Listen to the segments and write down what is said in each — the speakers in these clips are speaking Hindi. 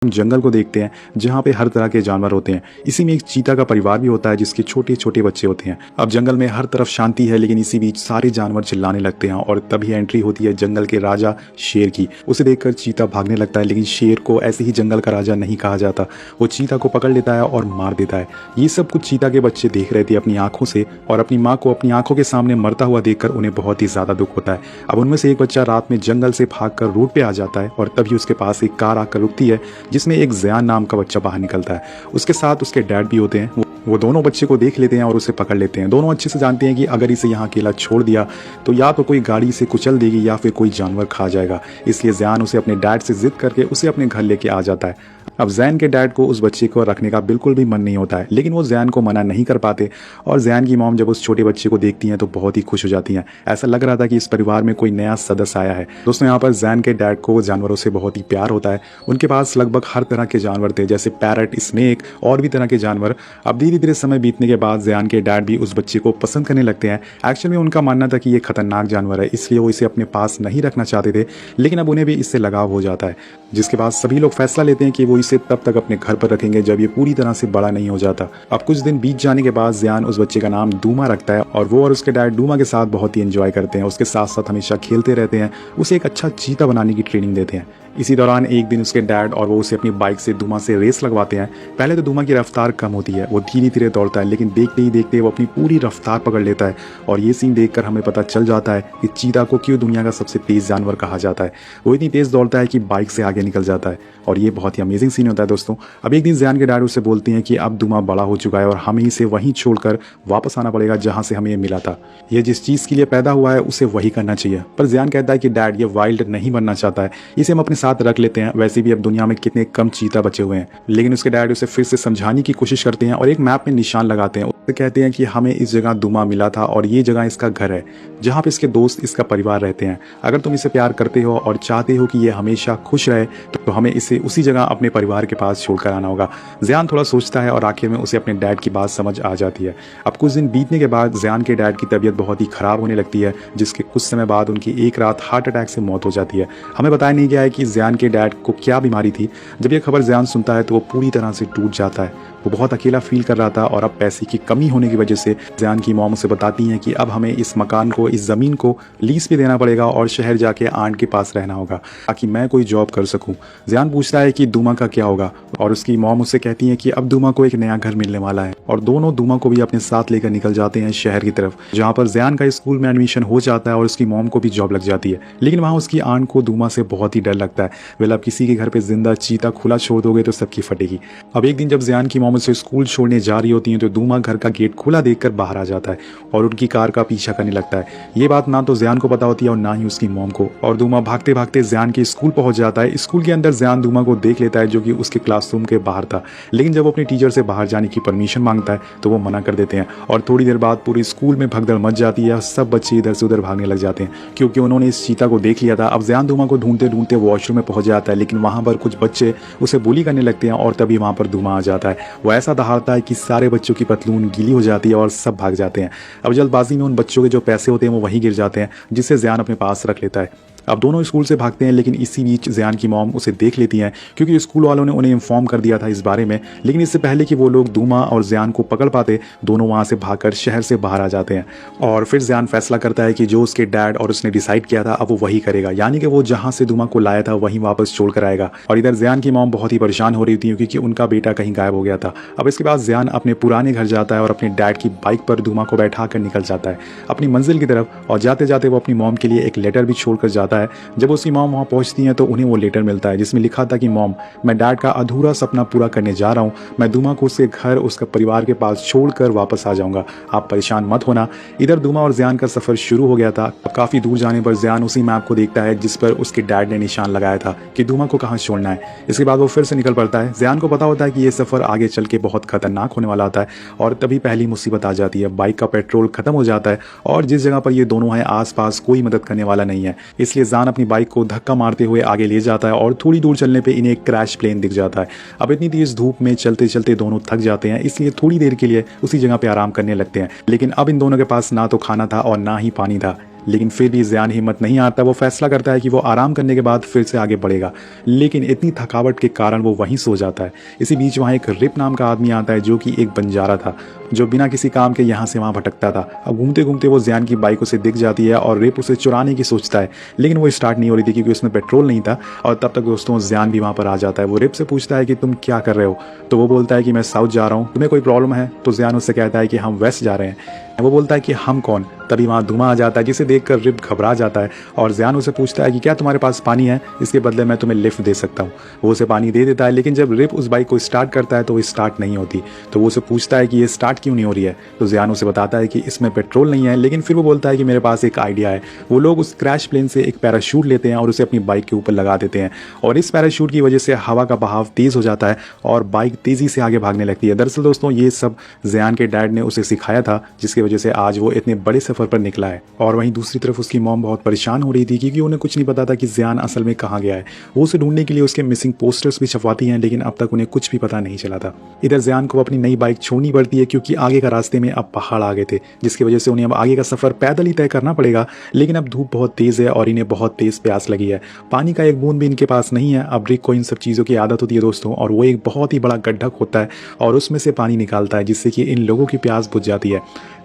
हम जंगल को देखते हैं जहाँ पे हर तरह के जानवर होते हैं। इसी में एक चीता का परिवार भी होता है जिसके छोटे छोटे बच्चे होते हैं। अब जंगल में हर तरफ शांति है, लेकिन इसी बीच सारे जानवर चिल्लाने लगते हैं और तभी एंट्री होती है जंगल के राजा शेर की। उसे देखकर चीता भागने लगता है, लेकिन शेर को ऐसे ही जंगल का राजा नहीं कहा जाता। वो चीता को पकड़ लेता है और मार देता है। ये सब कुछ चीता के बच्चे देख रहे थे अपनी आंखों से, और अपनी माँ को अपनी आंखों के सामने मरता हुआ देखकर उन्हें बहुत ही ज्यादा दुख होता है। अब उनमें से एक बच्चा रात में जंगल से भागकर रोड पे आ जाता है और तभी उसके पास एक कार आकर रुकती है जिसमें एक ज़यान नाम का बच्चा बाहर निकलता है। उसके साथ उसके डैड भी होते हैं। वो दोनों बच्चे को देख लेते हैं और उसे पकड़ लेते हैं। दोनों अच्छे से जानते हैं कि अगर इसे यहाँ अकेला छोड़ दिया तो या तो कोई गाड़ी से कुचल देगी या फिर कोई जानवर खा जाएगा। इसलिए ज़यान उसे अपने डैड से जिद करके उसे अपने घर लेके आ जाता है। अब ज़यान के डैड को उस बच्चे को रखने का बिल्कुल भी मन नहीं होता है, लेकिन वो ज़यान को मना नहीं कर पाते। और ज़यान की मॉम जब उस छोटे बच्चे को देखती हैं तो बहुत ही खुश हो जाती हैं। ऐसा लग रहा था कि इस परिवार में कोई नया सदस्य आया है। दोस्तों, यहाँ पर ज़यान के डैड को जानवरों से बहुत ही प्यार होता है। उनके पास लगभग हर तरह के जानवर थे, जैसे पैरट, स्नेक और भी तरह के जानवर। अब धीरे धीरे समय बीतने के बाद ज़यान के डैड भी उस बच्चे को पसंद करने लगते हैं। एक्चुअली में उनका मानना था कि ये खतरनाक जानवर है, इसलिए वो इसे अपने पास नहीं रखना चाहते थे, लेकिन अब उन्हें भी इससे लगाव हो जाता है। जिसके बाद सभी लोग फैसला लेते हैं कि वो इसे तब तक अपने घर पर रखेंगे जब ये पूरी तरह से बड़ा नहीं हो जाता। अब कुछ दिन बीत जाने के बाद ज़यान उस बच्चे का नाम डूमा रखता है और वो और उसके डैड डूमा के साथ बहुत ही एंजॉय करते हैं। उसके साथ साथ हमेशा खेलते रहते हैं, उसे एक अच्छा चीता बनाने की ट्रेनिंग देते हैं। इसी दौरान एक दिन उसके डैड और वो उसे अपनी बाइक से डूमा से रेस लगवाते हैं। पहले तो डूमा की रफ्तार कम होती है, वो धीरे धीरे दौड़ता है, लेकिन देखते ही देखते वो अपनी पूरी रफ्तार पकड़ लेता है। और ये सीन देखकर हमें पता चल जाता है कि चीता को क्यों दुनिया का सबसे तेज जानवर कहा जाता है। वो इतनी तेज दौड़ता है कि बाइक से आगे निकल जाता है, और ये बहुत ही अमेजिंग सीन होता है दोस्तों। अब एक दिन ज़यान के डैड उससे बोलते हैं कि अब डूमा बड़ा हो चुका है और हमें इसे वहीं छोड़कर वापस आना पड़ेगा जहाँ से हमें ये मिला था। ये जिस चीज़ के लिए पैदा हुआ है उसे वही करना चाहिए। पर ज़यान कहता है कि डैड, ये वाइल्ड नहीं बनना चाहता है, इसे हम अपने साथ रख लेते हैं। वैसे भी अब दुनिया में कितने कम चीता बचे हुए हैं। लेकिन उसके डैड उसे फिर से समझाने की कोशिश करते हैं और एक मैप में निशान लगाते हैं। उसे कहते हैं कि हमें इस जगह डूमा मिला था और ये जगह इसका घर है, जहाँ पे इसके दोस्त, इसका परिवार रहते हैं। अगर तुम इसे प्यार करते हो और चाहते हो कि ये हमेशा खुश रहे तो हमें इसे उसी जगह अपने परिवार के पास छोड़कर आना होगा। ज़यान थोड़ा सोचता है और आखिर में उसे अपने डैड की बात समझ आ जाती है। अब कुछ दिन बीतने के बाद ज़यान के डैड की तबीयत बहुत ही ख़राब होने लगती है, जिसके कुछ समय बाद उनकी एक रात हार्ट अटैक से मौत हो जाती है। हमें बताया नहीं गया है कि ज़यान के डैड को क्या बीमारी थी। जब ये खबर ज़यान सुनता है तो वो पूरी तरह से टूट जाता है। वो बहुत अकेला फील कर रहा था और अब पैसे की कमी होने की वजह से ज़यान की मॉम उसे बताती हैं कि अब हमें इस मकान को, इस ज़मीन को लीज पे देना पड़ेगा और शहर जाके आंट के पास रहना होगा ताकि मैं कोई जॉब कर सकूं। ज़यान पूछता है कि डूमा का क्या होगा और उसकी मॉम उससे कहती है कि अब डूमा को एक नया घर मिलने वाला है, और दोनों डूमा को भी अपने साथ लेकर निकल जाते हैं शहर की तरफ, जहाँ पर ज़यान का स्कूल में एडमिशन हो जाता है और उसकी मॉम को भी जॉब लग जाती है। लेकिन वहाँ उसकी आंट को डूमा से बहुत ही डर लगता है। वेल, अब किसी के घर पे जिंदा चीता खुला छोड़ दोगे तो सबकी फटेगी। अब एक दिन जब ज़यान की मॉम उसे स्कूल छोड़ने जा रही होती है तो डूमा घर का गेट खुला देखकर बाहर आ जाता है और उनकी कार का पीछा करने लगता है। ये बात ना तो ज़यान को पता होती है और ना ही उसकी मॉम को, और डूमा भागते भागते ज़यान के स्कूल पहुंच जाता है। स्कूल के अंदर ज़यान डूमा को देख लेता है जो कि उसके क्लासरूम के बाहर था, लेकिन जब वो अपने टीचर से बाहर जाने की परमिशन मांगता है तो वो मना कर देते हैं। और थोड़ी देर बाद पूरे स्कूल में भगदड़ मच जाती है। सब बच्चे इधर से उधर भागने लग जाते हैं क्योंकि उन्होंने इस चीता को देख लिया था। अब ज़यान डूमा को ढूंढते ढूंढते वॉशरूम में पहुंच जाता है, लेकिन वहां पर कुछ बच्चे उसे बुली करने लगते हैं और तभी वहां पर डूमा आ जाता है। वो ऐसा दहाड़ता है कि सारे बच्चों की पतलून गीली हो जाती है और सब भाग जाते हैं। अब जल्दबाजी में उन बच्चों के जो पैसे होते हैं वो वहीं गिर जाते हैं, जिससे ज़यान अपने पास रख लेता है। अब दोनों स्कूल से भागते हैं, लेकिन इसी बीच ज़यान की मॉम उसे देख लेती हैं क्योंकि स्कूल वालों ने उन्हें इन्फॉर्म कर दिया था इस बारे में। लेकिन इससे पहले कि वो लोग डूमा और ज़यान को पकड़ पाते, दोनों वहाँ से भागकर शहर से बाहर आ जाते हैं। और फिर ज़यान फैसला करता है कि जो उसके डैड और उसने डिसाइड किया था अब वो वही करेगा, यानी कि वो जहाँ से डूमा को लाया था वहीं वापस छोड़ कर आएगा। और इधर ज़यान की मॉम बहुत ही परेशान हो रही थी क्योंकि उनका बेटा कहीं गायब हो गया था। अब इसके बाद ज़यान अपने पुराने घर जाता है और अपने डैड की बाइक पर डूमा को बैठा कर निकल जाता है अपनी मंजिल की तरफ। और जाते जाते वो अपनी मॉम के लिए एक लेटर भी छोड़कर जाता है। जब उसकी मॉम वहाँ पहुँचती हैं तो उन्हें वो लेटर मिलता है जिसमें लिखा था कि मॉम, मैं डैड का अधूरा सपना पूरा करने जा रहा हूँ। मैं डूमा को उसके घर, उसका परिवार के पास छोड़कर वापस आ जाऊँगा, आप परेशान मत होना। इधर डूमा और ज़यान का सफ़र शुरू हो गया था। काफ़ी दूर जाने पर ज़यान उसी मैप को देखता है जिस पर उसके डैड ने निशान लगाया था कि डूमा को कहाँ छोड़ना है। इसके बाद वो फिर से निकल पड़ता है। ज़यान को पता होता है कि ये सफ़र आगे चल के बहुत खतरनाक होने वाला होता है, और तभी पहली मुसीबत आ जाती है। बाइक का पेट्रोल खत्म हो जाता है और जिस जगह पर ये दोनों हैं आसपास कोई मदद करने वाला नहीं है। इसलिए ज़यान अपनी बाइक को धक्का मारते हुए आगे ले जाता है और थोड़ी दूर चलने पे इन्हें एक क्रैश प्लेन दिख जाता है। अब इतनी तेज धूप में चलते चलते दोनों थक जाते हैं, इसलिए थोड़ी देर के लिए उसी जगह पे आराम करने लगते हैं। लेकिन अब इन दोनों के पास ना तो खाना था और ना ही पानी था। लेकिन फिर भी जियान हिम्मत नहीं आता, वो फैसला करता है कि वो आराम करने के बाद फिर से आगे बढ़ेगा, लेकिन इतनी थकावट के कारण वो वहीं सो जाता है। इसी बीच वहाँ एक रिप नाम का आदमी आता है जो कि एक बंजारा था, जो बिना किसी काम के यहाँ से वहाँ भटकता था। अब घूमते घूमते वो जियान की बाइक उसे दिख जाती है और रिप उसे चुराने की सोचता है, लेकिन वो स्टार्ट नहीं हो रही थी क्योंकि उसमें पेट्रोल नहीं था। और तब तक दोस्तों जियान भी वहाँ पर आ जाता है। वो रिप से पूछता है कि तुम क्या कर रहे हो, तो वो बोलता है कि मैं साउथ जा रहा हूँ, तुम्हें कोई प्रॉब्लम है? तो जियान उससे कहता है कि हम वेस्ट जा रहे हैं। वो बोलता है कि हम कौन? तभी वहाँ धुआं आ जाता है, जिसे देखकर रिप घबरा जाता है और जियान उसे पूछता है कि क्या तुम्हारे पास पानी है, इसके बदले मैं तुम्हें लिफ्ट दे सकता हूँ। वो उसे पानी दे देता है, लेकिन जब रिप उस बाइक को स्टार्ट करता है तो वो स्टार्ट नहीं होती। तो वो उसे पूछता है कि ये स्टार्ट क्यों नहीं हो रही है, तो जियान उसे बताता है कि इसमें पेट्रोल नहीं है। लेकिन फिर वो बोलता है कि मेरे पास एक आइडिया है। वो लोग उस क्रैश प्लेन से एक पैराशूट लेते हैं और उसे अपनी बाइक के ऊपर लगा देते हैं, और इस पैराशूट की वजह से हवा का बहाव तेज हो जाता है और बाइक तेजी से आगे भागने लगती है। दरअसल दोस्तों ये सब जियान के डैड ने उसे सिखाया था, जिसकी वजह से आज वो इतने बड़े सफर पर निकला है। और वहीं दूसरी तरफ उसकी मॉम बहुत परेशान हो रही थी क्योंकि उन्हें कुछ नहीं पता था कि जियान असल में कहाँ गया है। वो उसे ढूंढने के लिए उसके मिसिंग पोस्टर्स भी छपवाती हैं, लेकिन अब तक उन्हें कुछ भी पता नहीं चला था। इधर जियान को अपनी नई बाइक छोड़नी पड़ती है क्योंकि आगे का रास्ते में अब पहाड़ आ गए थे, जिसकी वजह से उन्हें अब आगे का सफर पैदल ही तय करना पड़ेगा। लेकिन अब धूप बहुत तेज है और इन्हें बहुत तेज प्यास लगी है। पानी का एक बूंद भी इनके पास नहीं है। अब रिक को इन सब चीज़ों की आदत होती है दोस्तों, और वो एक बहुत ही बड़ा गड्ढा खोदता है और उसमें से पानी निकालता है, जिससे कि इन लोगों की प्यास बुझ जाती है।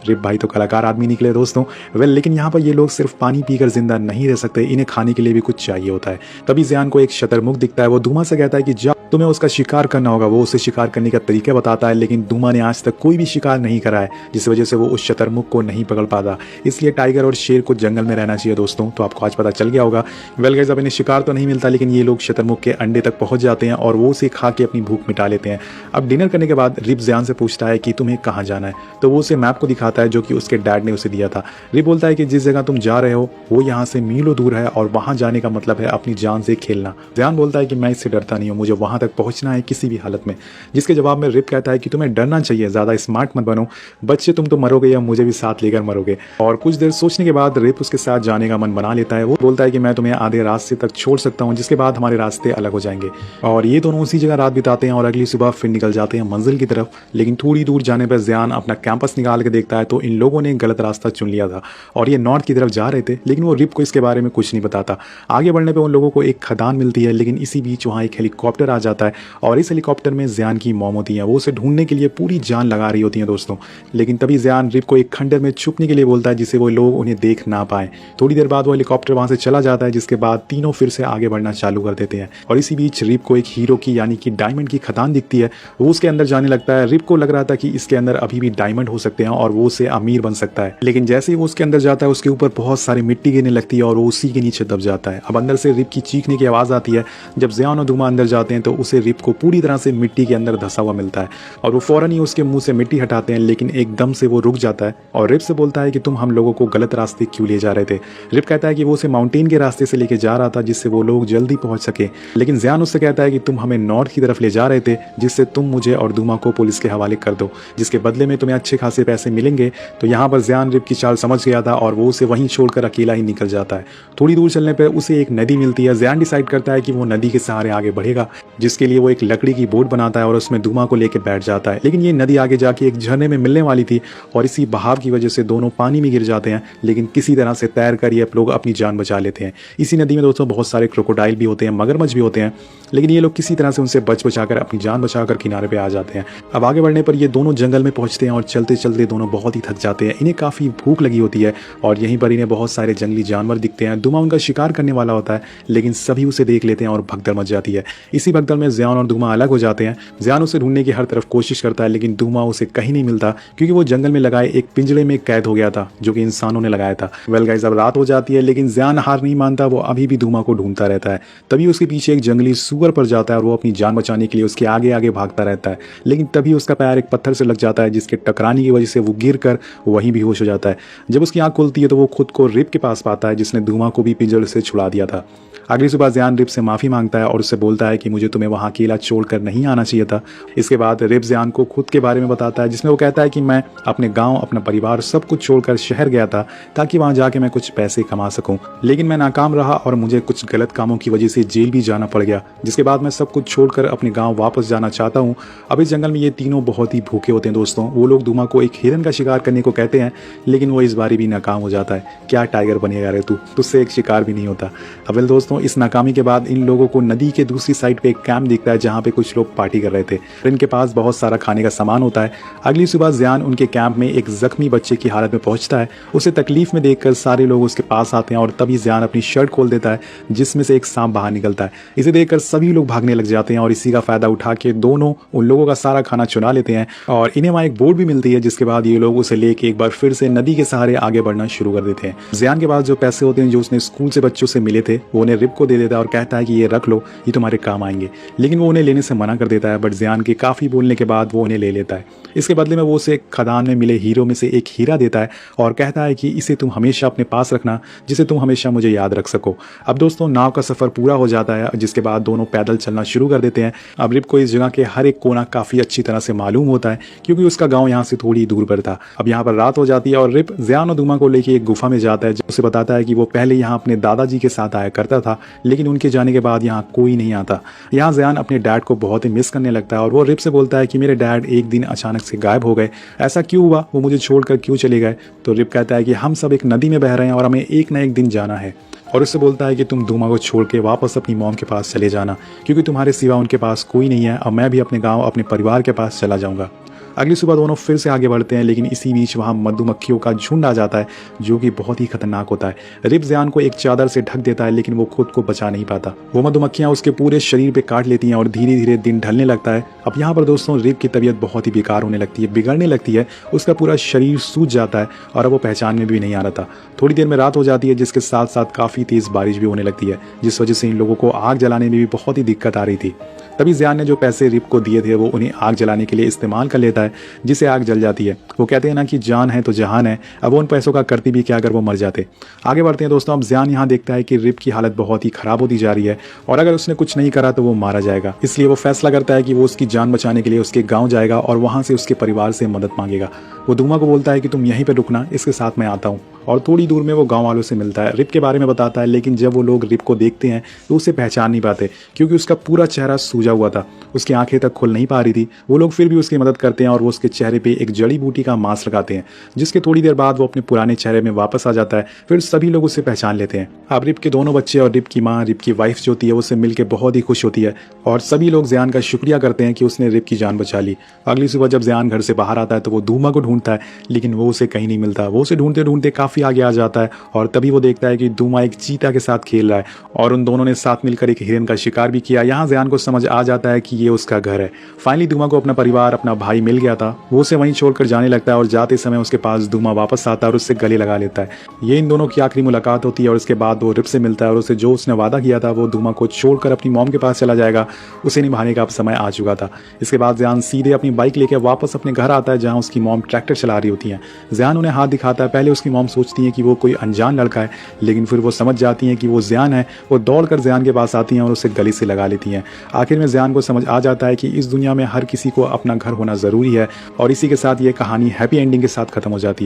रिप भाई तो कलाकार आदमी निकले दोस्तों। लेकिन यहाँ पर ये लोग सिर्फ पानी पीकर जिंदा नहीं रह सकते, इन्हें खाने के लिए भी कुछ चाहिए होता है। तभी जियान को एक शतरमुख दिखता है। वो धुआं से कहता है कि जा, तुम्हें उसका शिकार करना होगा। वो उसे शिकार करने का तरीका बताता है, लेकिन धुआं ने आज तक कोई भी शिकार नहीं करा है, जिस वजह से वो उस शतरमुख को नहीं पकड़ पाता। इसलिए टाइगर और शेर को जंगल में रहना चाहिए दोस्तों। तो आपको आज पता चल गया होगा। गाइस, अब इन्हें शिकार तो नहीं मिलता, लेकिन ये लोग शतरमुख के अंडे तक पहुंच जाते हैं और वो उसे खा के अपनी भूख मिटा लेते हैं। अब डिनर करने के बाद रिप जियान से पूछता है कि तुम्हें कहाँ जाना है, तो वो उसे मैप को दिखाता है जो कि उसके डैड ने उसे दिया था। रिप बोलता है कि जिस जगह तुम जा रहे हो वो यहाँ से मीलों दूर है और वहां जाने का मतलब है अपनी जान से खेलना। जियान बोलता है कि मैं इससे डरता नहीं हूँ, मुझे वहां तक पहुंचना है किसी भी हालत में। जिसके जवाब में रिप कहता है कि तुम्हें डरना चाहिए, ज्यादा स्मार्ट मत बनो, बच्चे तुम तो मरोगे या मुझे भी साथ लेकर मरोगे। और कुछ देर सोचने के बाद रिप उसके साथ जाने का मन बना लेता है। वो बोलता है कि मैं तुम्हें आधे रास्ते तक छोड़ सकता हूँ, जिसके बाद हमारे रास्ते अलग हो जाएंगे। और ये दोनों उसी जगह रात बिताते हैं और अगली सुबह फिर निकल जाते हैं मंजिल की तरफ। लेकिन थोड़ी दूर जाने पर जियान अपना कैंपस निकाल के देखता है तो इन लोगों ने गलत रास्ता चुन लिया था और ये नॉर्थ की तरफ जा रहे थे। लेकिन वो रिप को इसके बारे में कुछ नहीं बताता। आगे बढ़ने पे उन लोगों को एक खदान मिलती है, लेकिन इसी बीच वहाँ एक हेलीकॉप्टर आ जाता है और इस हेलीकॉप्टर में जियान की मॉम होती है। वो उसे ढूंढने के लिए पूरी जान लगा रही होती है दोस्तों। लेकिन तभी जियान रिप को एक खंडर में छुपने के लिए बोलता है, जिससे वो लोग उन्हें देख ना पाए। थोड़ी देर बाद वो हेलीकॉप्टर वहाँ से चला जाता है, जिसके बाद तीनों फिर से आगे बढ़ना चालू कर देते हैं। और इसी बीच रिप को एक हीरो की यानी कि डायमंड की खदान दिखती है। वो उसके अंदर जाने लगता है। रिप को लग रहा था कि इसके अंदर अभी भी डायमंड हो सकते हैं और वो उसे अमीर बन सकता है। लेकिन जैसे ही वो उसके अंदर जाता है उसके ऊपर बहुत सारी मिट्टी गिरने लगती है और वो उसी के नीचे दब जाता है। अब अंदर से रिप की चीखने की आवाज़ आती है। जब जियान और धुआं अंदर जाते हैं तो उसे रिप को पूरी तरह से मिट्टी के अंदर धंसा हुआ मिलता है और वो फौरन ही उसके मुंह से मिट्टी हटाते हैं। लेकिन एकदम से वो रुक जाता है और रिप से बोलता है कि तुम हम लोगों को गलत रास्ते क्यों ले जा रहे थे। रिप कहता है कि वो उसे माउंटेन के रास्ते से लेके जा रहा था जिससे वो लोग जल्दी पहुंच सके। लेकिन जियान उससे कहता है कि तुम हमें नॉर्थ की तरफ ले जा रहे थे, जिससे तुम मुझे और धुआं को पुलिस के हवाले कर दो, जिसके बदले में तुम्हें अच्छे खासे पैसे मिलेंगे। तो यहाँ पर जियान रिप की चाल समझ गया था और वो उसे वहीं छोड़कर अकेला ही निकल जाता है। थोड़ी दूर चलने पर उसे एक नदी मिलती है। जियान डिसाइड करता है कि वो नदी के सहारे आगे बढ़ेगा, जिसके लिए वो एक लकड़ी की बोट बनाता है और उसमें धुआं को लेकर बैठ जाता है। लेकिन ये नदी आगे जाके एक झरने में मिलने वाली थी और इसी बहाव की वजह से दोनों पानी में गिर जाते हैं। लेकिन किसी तरह से तैर कर ये लोग अपनी जान बचा लेते हैं। इसी नदी में दोस्तों बहुत सारे क्रोकोडाइल भी होते हैं, मगरमच्छ भी होते हैं, लेकिन ये लोग किसी तरह से उनसे बचाकर अपनी जान बचाकर किनारे पे आ जाते हैं। अब आगे बढ़ने पर ये दोनों जंगल में पहुंचते हैं और चलते चलते दोनों बहुत ही थक जाते हैं। इन्हें काफी भूख लगी होती है और यहीं पर इन्हें बहुत सारे जंगली जानवर दिखते हैं। धुआं उनका शिकार करने वाला होता है, लेकिन सभी उसे देख लेते हैं और भगदड़ मच जाती है। इसी भगदड़ में जियान और धुआं अलग हो जाते हैं। जियान उसे ढूंढने की हर तरफ कोशिश करता है, लेकिन धुआं उसे कहीं नहीं मिलता क्योंकि वो जंगल में लगाए एक पिंजरे में कैद हो गया था जो कि इंसानों ने लगाया था। गाइस, अब रात हो जाती है, लेकिन जियान हार नहीं मानता। वो अभी भी धुआं को ढूंढता रहता है। तभी उसके पीछे एक जंगली सूअर पड़ जाता है और वो अपनी जान बचाने के लिए उसके आगे आगे भागता रहता है। लेकिन तभी उसका पैर एक पत्थर से लग जाता है, जिसके टकराने की वजह से वो गिर कर वहीं बेहोश हो जाता है। जब उसकी आंख खुलती है तो वो खुद को रिप के पास पाता है, जिसने धुआं को भी पिंजरे से छुड़ा दिया था। अगली सुबह जियान रिप से माफी मांगता है और उससे बोलता है कि मुझे तुम्हें उन्हें वहाँ अकेला छोड़कर नहीं आना चाहिए था। इसके बाद रिप जियान को खुद के बारे में बताता है, जिसमें वो कहता है कि मैं अपने गाँव, अपना परिवार सब कुछ छोड़कर शहर गया था ताकि वहाँ जाके मैं कुछ पैसे कमा सकूँ, लेकिन मैं नाकाम रहा और मुझे कुछ गलत कामों की वजह से जेल भी जाना पड़ गया, जिसके बाद मैं सब कुछ छोड़कर अपने गाँव वापस जाना चाहता हूँ। अब इस जंगल में ये तीनों बहुत ही भूखे होते हैं दोस्तों। वो लोग दुमा को एक हिरन का शिकार करने को कहते हैं, लेकिन वो इस बारी भी नाकाम हो जाता है। क्या टाइगर बनेगा रे तू, तुझसे एक शिकार भी नहीं होता। अब दोस्तों, इस नाकामी के बाद इन लोगों को नदी के दूसरी साइड पे एक कैंप दिखता है जहाँ पे कुछ लोग पार्टी कर रहे थे। इनके पास बहुत सारा खाने का सामान होता है। अगली सुबह जियान उनके कैंप में एक जख्मी बच्चे की हालत में पहुंचता है। उसे तकलीफ में देखकर सारे लोग उसके पास आते हैं और तभी जियान अपनी शर्ट खोल देता है, जिसमें से एक सांप बाहर निकलता है। इसे देखकर सभी लोग भागने लग जाते हैं और इसी का फायदा उठा के दोनों उन लोगों का सारा खाना चुरा लेते हैं और इन्हें वहाँ एक बोर्ड भी मिलती है, जिसके बाद ये लोग उसे लेके एक बार फिर से नदी के सहारे आगे बढ़ना शुरू कर देते हैं। जियान के पास जो पैसे होते हैं जो उसने स्कूल से बच्चों से मिले थे, वो उन्हें रिप को दे देता है और कहता है कि ये रख लो, ये तुम्हारे काम आएंगे, लेकिन वो उन्हें लेने से मना कर देता है। बट जियान के काफ़ी बोलने के बाद वो उन्हें ले लेता है। इसके बदले में वो उसे खदान में मिले हीरो में से एक हीरा देता है और कहता है कि इसे तुम हमेशा अपने पास रखना, जिसे तुम हमेशा मुझे याद रख सको। अब दोस्तों, नाव का सफ़र पूरा हो जाता है, जिसके बाद दोनों पैदल चलना शुरू कर देते हैं। अब रिप को इस जगह के हर एक कोना काफ़ी अच्छी तरह से मालूम होता है, क्योंकि उसका गाँव यहाँ से थोड़ी दूर पर था। अब यहाँ पर रात हो जाती है और रिप जियान और दुमा को लेकर एक गुफा में जाता है, जो उसे बताता है कि वो पहले यहाँ अपने दादाजी के साथ आया करता था, लेकिन उनके जाने के बाद यहाँ कोई नहीं आता। यहाँ जियान अपने डैड को बहुत ही मिस करने लगता है और वो रिप से बोलता है कि मेरे डैड एक दिन अचानक से गायब हो गए, ऐसा क्यों हुआ, वो मुझे छोड़कर क्यों चले गए। तो रिप कहता है कि हम सब एक नदी में बह रहे हैं और हमें एक ना एक दिन जाना है, और उससे बोलता है कि तुम दुमा को छोड़ के वापस अपनी मॉम के पास चले जाना, क्योंकि तुम्हारे सिवा उनके पास कोई नहीं है। अब मैं भी अपने गाँव, अपने परिवार के पास चला जाऊँगा। अगली सुबह दोनों फिर से आगे बढ़ते हैं, लेकिन इसी बीच वहाँ मधुमक्खियों का झुंड आ जाता है, जो कि बहुत ही खतरनाक होता है। रिप जियान को एक चादर से ढक देता है, लेकिन वो खुद को बचा नहीं पाता। वो मधुमक्खियाँ उसके पूरे शरीर पे काट लेती हैं और धीरे धीरे दिन ढलने लगता है। अब यहाँ पर दोस्तों, रिप की तबीयत बहुत ही बेकार होने लगती है, बिगड़ने लगती है। उसका पूरा शरीर सूज जाता है और अब वो पहचान में भी नहीं आ रहा था। थोड़ी देर में रात हो जाती है, जिसके साथ साथ काफ़ी तेज़ बारिश भी होने लगती है, जिस वजह से इन लोगों को आग जलाने में भी बहुत ही दिक्कत आ रही थी। तभी जियान ने जो पैसे रिप को दिए थे वो उन्हें आग जलाने के लिए इस्तेमाल कर लेता है, जिससे आग जल जाती है। वो कहते हैं ना कि जान है तो जहान है। अब वो उन पैसों का करती भी क्या अगर वो मर जाते। आगे बढ़ते हैं दोस्तों। अब जियान यहाँ देखता है कि रिप की हालत बहुत ही खराब होती जा रही है और अगर उसने कुछ नहीं करा तो वो मारा जाएगा। इसलिए वो फैसला करता है कि वो उसकी जान बचाने के लिए उसके गाँव जाएगा और वहाँ से उसके परिवार से मदद मांगेगा। वो दुमा को बोलता है कि तुम यहीं पर रुकना, इसके साथ मैं आता हूँ, और थोड़ी दूर में वो गांव वालों से मिलता है, रिप के बारे में बताता है। लेकिन जब वो लोग रिप को देखते हैं तो उसे पहचान नहीं पाते, क्योंकि उसका पूरा चेहरा सूजा हुआ था, उसकी आंखें तक खुल नहीं पा रही थी। वो लोग फिर भी उसकी मदद करते हैं और वो उसके चेहरे पे एक जड़ी बूटी का मास्क लगाते हैं, जिसके थोड़ी देर बाद वो अपने पुराने चेहरे में वापस आ जाता है। फिर सभी लोग उसे पहचान लेते हैं। अब रिप के दोनों बच्चे और रिप की माँ, रिप की वाइफ जो होती है, उससे मिलकर बहुत ही खुश होती है और सभी लोग जियान का शुक्रिया करते हैं कि उसने रिप की जान बचा ली। अगली सुबह जब जियान घर से बाहर आता है तो वो दुमा को ढूंढता है, लेकिन वो उसे कहीं नहीं मिलता। वो उसे ढूंढते ढूंढते काफ़ी आगे आ जाता है और तभी वो देखता है कि दुमा एक चीता के साथ खेल रहा है और उन दोनों ने साथ मिलकर एक हिरन का शिकार भी किया। यहाँ जियान को समझ आ जाता है कि ये उसका घर है। फाइनली दुमा को अपना परिवार, अपना भाई मिल गया था। वो उसे वहीं छोड़कर जाने लगता है और जाते समय उसके पास दुमा वापस आता है और उससे गले लगा लेता है। ये इन दोनों की आखिरी मुलाकात होती है और उसके बाद वो रिप से मिलता है और उसे जो उसने वादा किया था वो दुमा को छोड़कर अपनी मॉम के पास चला जाएगा, उसे निभाने का अब समय आ चुका था। इसके बाद जियान सीधे अपनी बाइक लेकर वापस अपने घर आता है, जहाँ उसकी मॉम ट्रैक्टर चला रही होती है। जियान उन्हें हाथ दिखाता है। पहले उसकी मॉम सोचती है कि वो कोई अनजान लड़का है, लेकिन फिर वो समझ जाती हैं कि वो जियान है। वो दौड़कर जियान के पास आती हैं और उसे गले से लगा लेती हैं। आखिर में जियान को समझ आ जाता है कि इस दुनिया में हर किसी को अपना घर होना ज़रूरी है और इसी के साथ ये कहानी हैप्पी एंडिंग के साथ खत्म हो जाती है।